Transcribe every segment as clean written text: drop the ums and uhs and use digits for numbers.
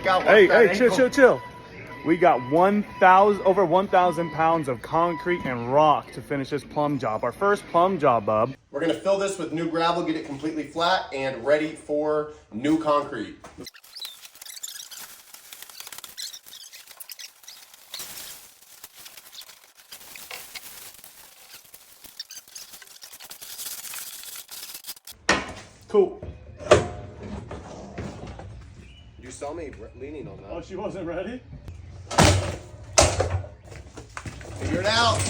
work out. Hey, chill. We got over 1,000 pounds of concrete and rock to finish this plumb job. Our first plumb job, bub. We're gonna fill this with new gravel, get it completely flat and ready for new concrete. Cool. You saw me leaning on that. Oh, she wasn't ready? Figure it out.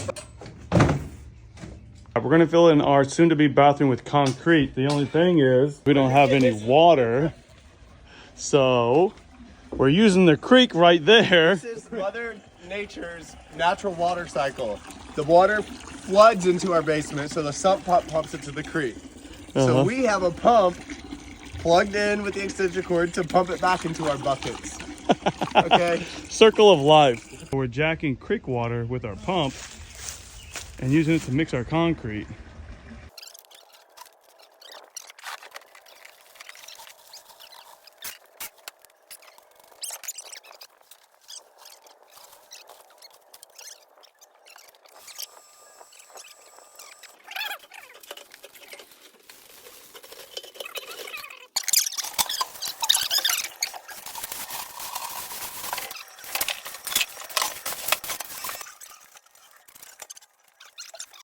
We're gonna fill in our soon-to-be bathroom with concrete. The only thing is we don't have any water. So we're using the creek right there. This is Mother Nature's natural water cycle. The water floods into our basement, so the sump pump pumps it to the creek. So we have a pump plugged in with the extension cord to pump it back into our buckets. Okay? Circle of life. We're jacking creek water with our pump and using it to mix our concrete.